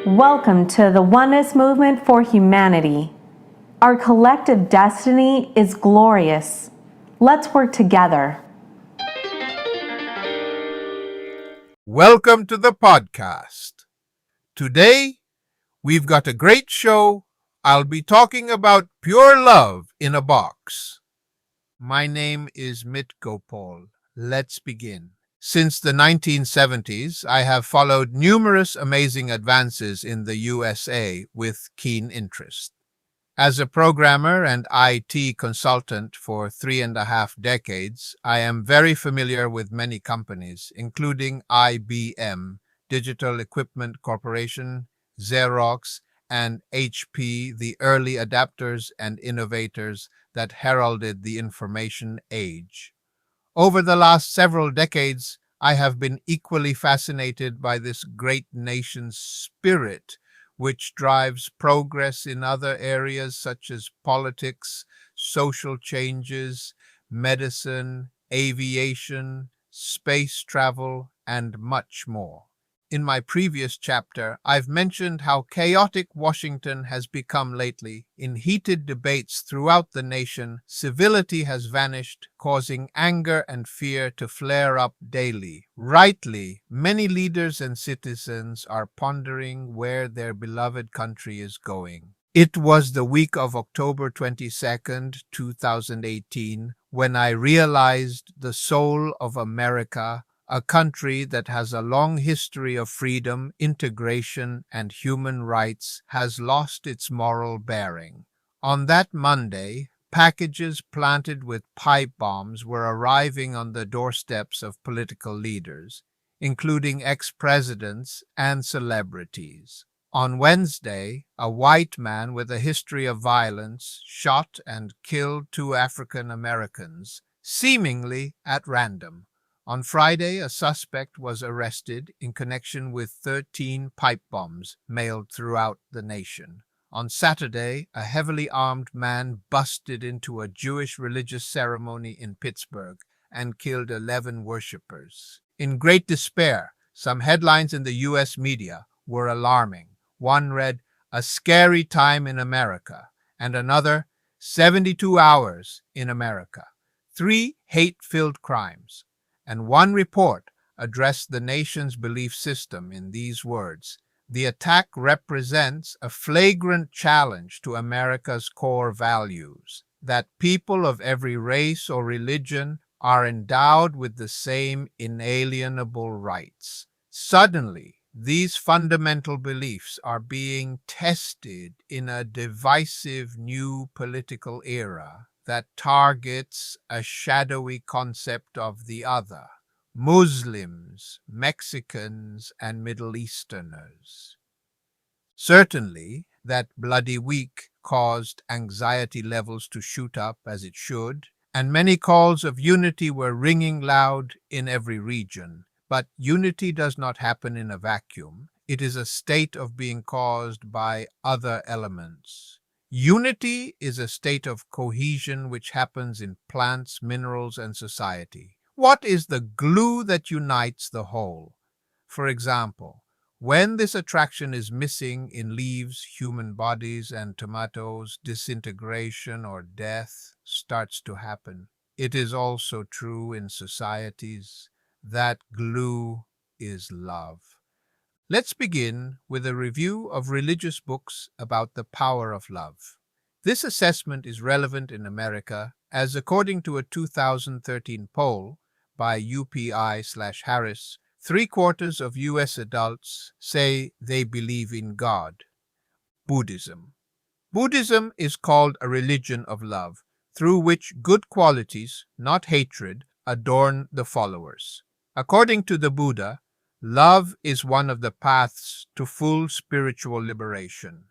Welcome to the Oneness Movement for Humanity. Our collective destiny is glorious. Let's work together. Welcome to the podcast. Today, we've got a great show. I'll be talking about pure love in a box. My name is Mit Gopal. Let's begin. Since the 1970s, I have followed numerous amazing advances in the USA with keen interest. As a programmer and IT consultant for 3.5 decades, I am very familiar with many companies, including IBM, Digital Equipment Corporation, Xerox, and HP, the early adapters and innovators that heralded the information age. Over the last several decades, I have been equally fascinated by this great nation's spirit, which drives progress in other areas such as politics, social changes, medicine, aviation, space travel, and much more. In my previous chapter, I've mentioned how chaotic Washington has become lately. In heated debates throughout the nation, civility has vanished, causing anger and fear to flare up daily. Rightly, many leaders and citizens are pondering where their beloved country is going. It was the week of October 22nd, 2018, when I realized the soul of America, a country that has a long history of freedom, integration, and human rights, has lost its moral bearing. On that Monday, packages planted with pipe bombs were arriving on the doorsteps of political leaders, including ex-presidents and celebrities. On Wednesday, a white man with a history of violence shot and killed 2 African Americans, seemingly at random. On Friday, a suspect was arrested in connection with 13 pipe bombs mailed throughout the nation. On Saturday, a heavily armed man busted into a Jewish religious ceremony in Pittsburgh and killed 11 worshippers. In great despair, some headlines in the U.S. media were alarming. One read, "A scary time in America," and another, "72 hours in America." 3 hate-filled crimes. And one report addressed the nation's belief system in these words: "The attack represents a flagrant challenge to America's core values, that people of every race or religion are endowed with the same inalienable rights." Suddenly, these fundamental beliefs are being tested in a divisive new political era that targets a shadowy concept of the other: Muslims, Mexicans, and Middle Easterners. Certainly, that bloody week caused anxiety levels to shoot up as it should, and many calls of unity were ringing loud in every region. But unity does not happen in a vacuum. It is a state of being caused by other elements. Unity is a state of cohesion which happens in plants, minerals, and society. What is the glue that unites the whole? For example, when this attraction is missing in leaves, human bodies, and tomatoes, disintegration or death starts to happen. It is also true in societies. That glue is love. Let's begin with a review of religious books about the power of love. This assessment is relevant in America as, according to a 2013 poll by UPI/Harris, 3/4 of U.S. adults say they believe in God. Buddhism. Buddhism is called a religion of love, through which good qualities, not hatred, adorn the followers. According to the Buddha, love is one of the paths to full spiritual liberation.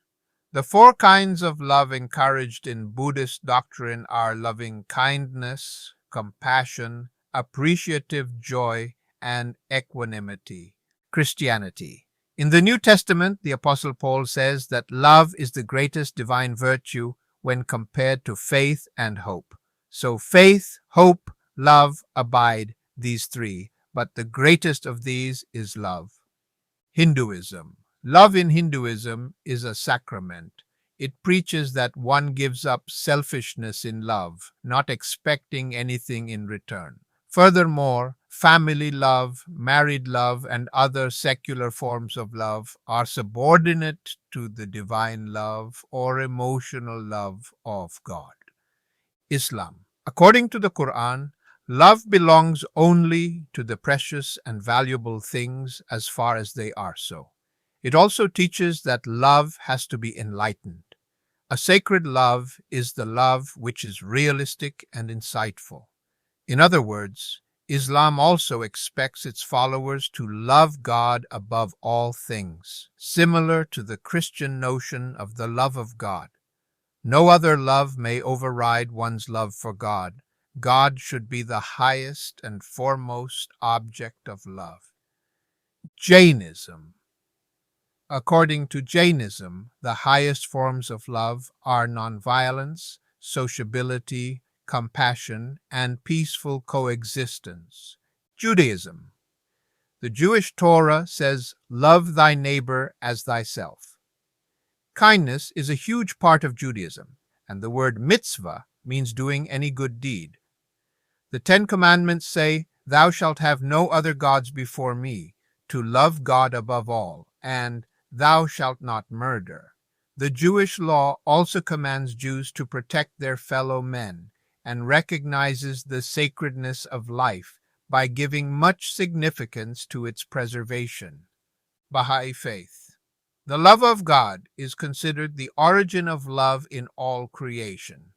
The 4 kinds of love encouraged in Buddhist doctrine are loving kindness, compassion, appreciative joy, and equanimity. Christianity. In the New Testament, the Apostle Paul says that love is the greatest divine virtue when compared to faith and hope. So faith, hope, love abide, these 3. But the greatest of these is love. Hinduism. Love in Hinduism is a sacrament. It preaches that one gives up selfishness in love, not expecting anything in return. Furthermore, family love, married love, and other secular forms of love are subordinate to the divine love or emotional love of God. Islam. According to the Quran, love belongs only to the precious and valuable things as far as they are so. It also teaches that love has to be enlightened. A sacred love is the love which is realistic and insightful. In other words, Islam also expects its followers to love God above all things, similar to the Christian notion of the love of God. No other love may override one's love for God. God should be the highest and foremost object of love. Jainism. According to Jainism, the highest forms of love are nonviolence, sociability, compassion, and peaceful coexistence. Judaism. The Jewish Torah says, "Love thy neighbor as thyself." Kindness is a huge part of Judaism, and the word mitzvah means doing any good deed. The Ten Commandments say, "Thou shalt have no other gods before me," to love God above all, and "Thou shalt not murder." The Jewish law also commands Jews to protect their fellow men and recognizes the sacredness of life by giving much significance to its preservation. Bahá'í Faith. The love of God is considered the origin of love in all creation.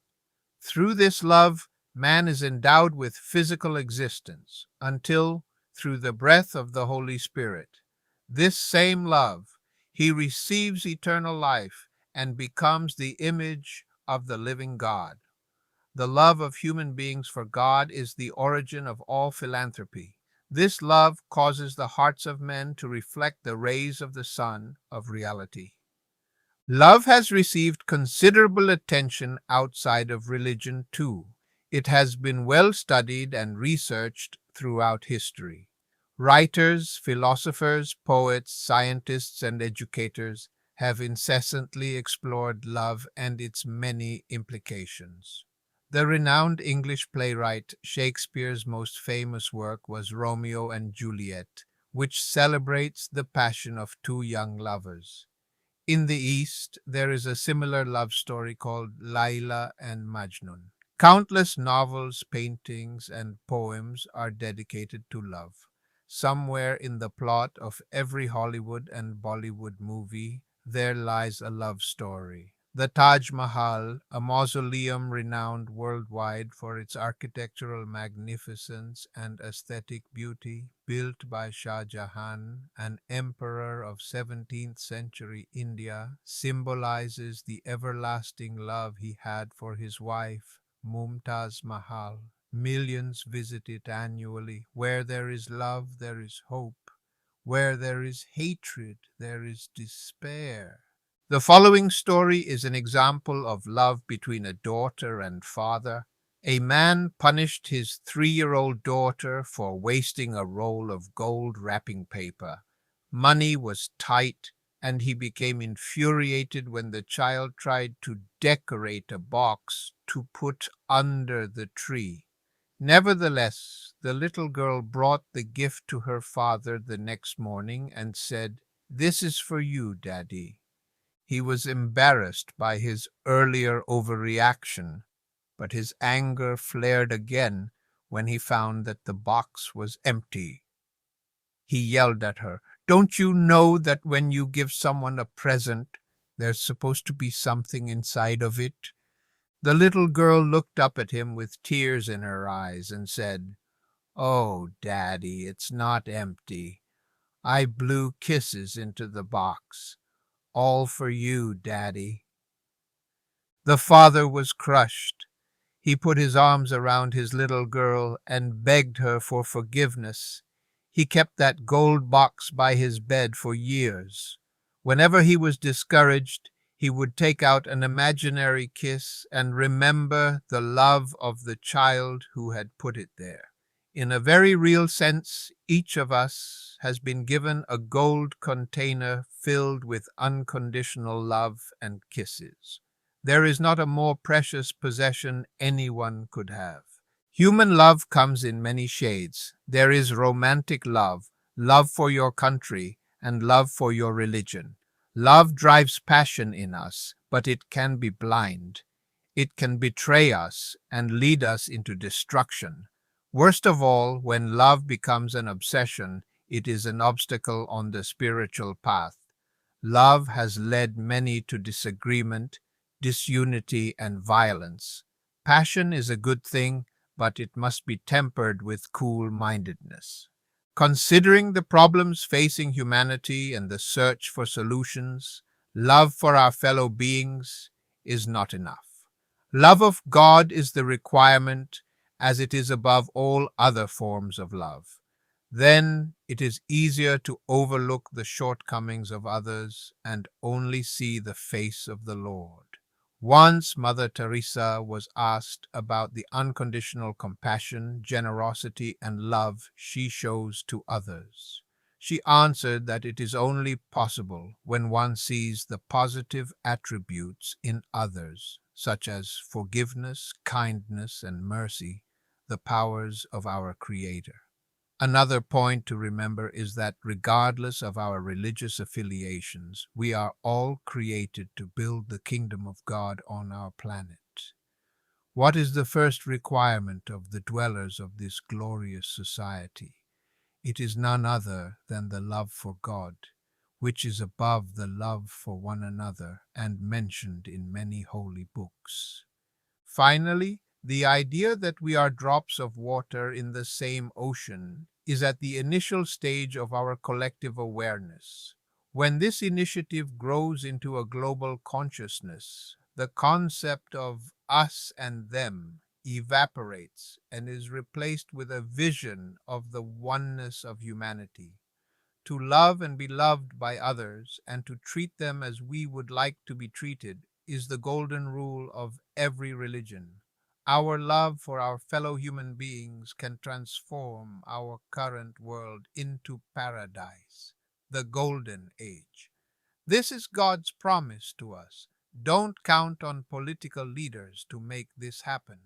Through this love, man is endowed with physical existence until, through the breath of the Holy Spirit, this same love, he receives eternal life and becomes the image of the living God. The love of human beings for God is the origin of all philanthropy. This love causes the hearts of men to reflect the rays of the sun of reality. Love has received considerable attention outside of religion too. It has been well studied and researched throughout history. Writers, philosophers, poets, scientists, and educators have incessantly explored love and its many implications. The renowned English playwright Shakespeare's most famous work was Romeo and Juliet, which celebrates the passion of two young lovers. In the East, there is a similar love story called Laila and Majnun. Countless novels, paintings, and poems are dedicated to love. Somewhere in the plot of every Hollywood and Bollywood movie, there lies a love story. The Taj Mahal, a mausoleum renowned worldwide for its architectural magnificence and aesthetic beauty, built by Shah Jahan, an emperor of 17th century India, symbolizes the everlasting love he had for his wife, Mumtaz Mahal. Millions visit it annually. Where there is love, there is hope. Where there is hatred, there is despair. The following story is an example of love between a daughter and father. A man punished his 3-year-old daughter for wasting a roll of gold wrapping paper. Money was tight, and he became infuriated when the child tried to decorate a box to put under the tree. Nevertheless, the little girl brought the gift to her father the next morning and said, "This is for you, Daddy." He was embarrassed by his earlier overreaction, but his anger flared again when he found that the box was empty. He yelled at her, "Don't you know that when you give someone a present, there's supposed to be something inside of it?" The little girl looked up at him with tears in her eyes and said, "Oh, Daddy, it's not empty. I blew kisses into the box. All for you, Daddy." The father was crushed. He put his arms around his little girl and begged her for forgiveness. He kept that gold box by his bed for years. Whenever he was discouraged, he would take out an imaginary kiss and remember the love of the child who had put it there. In a very real sense, each of us has been given a gold container filled with unconditional love and kisses. There is not a more precious possession anyone could have. Human love comes in many shades. There is romantic love, love for your country, and love for your religion. Love drives passion in us, but it can be blind. It can betray us and lead us into destruction. Worst of all, when love becomes an obsession, it is an obstacle on the spiritual path. Love has led many to disagreement, disunity, and violence. Passion is a good thing, but it must be tempered with cool-mindedness. Considering the problems facing humanity and the search for solutions, love for our fellow beings is not enough. Love of God is the requirement, as it is above all other forms of love. Then it is easier to overlook the shortcomings of others and only see the face of the Lord. Once Mother Teresa was asked about the unconditional compassion, generosity, and love she shows to others. She answered that it is only possible when one sees the positive attributes in others, such as forgiveness, kindness, and mercy, the powers of our Creator. Another point to remember is that regardless of our religious affiliations, we are all created to build the kingdom of God on our planet. What is the first requirement of the dwellers of this glorious society? It is none other than the love for God, which is above the love for one another and mentioned in many holy books. Finally, the idea that we are drops of water in the same ocean is at the initial stage of our collective awareness. When this initiative grows into a global consciousness, the concept of us and them evaporates and is replaced with a vision of the oneness of humanity. To love and be loved by others and to treat them as we would like to be treated is the golden rule of every religion. Our love for our fellow human beings can transform our current world into paradise, the golden age. This is God's promise to us. Don't count on political leaders to make this happen.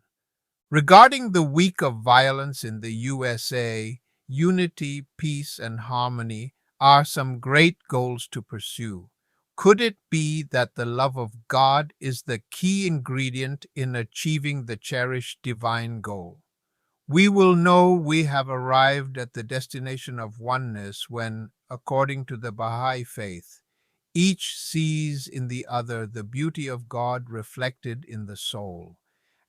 Regarding the week of violence in the USA, unity, peace, and harmony are some great goals to pursue. Could it be that the love of God is the key ingredient in achieving the cherished divine goal? We will know we have arrived at the destination of oneness when, according to the Bahá'í Faith, each sees in the other the beauty of God reflected in the soul,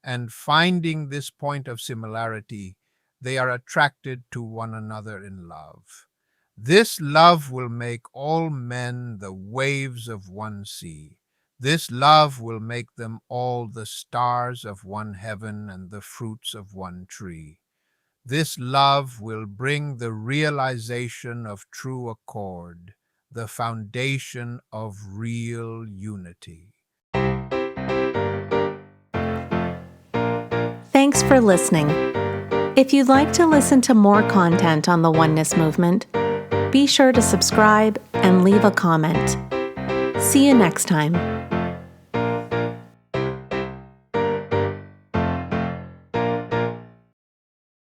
and finding this point of similarity, they are attracted to one another in love. This love will make all men the waves of one sea. This love will make them all the stars of one heaven and the fruits of one tree. This love will bring the realization of true accord, the foundation of real unity. Thanks for listening. If you'd like to listen to more content on the Oneness Movement, be sure to subscribe and leave a comment. See you next time.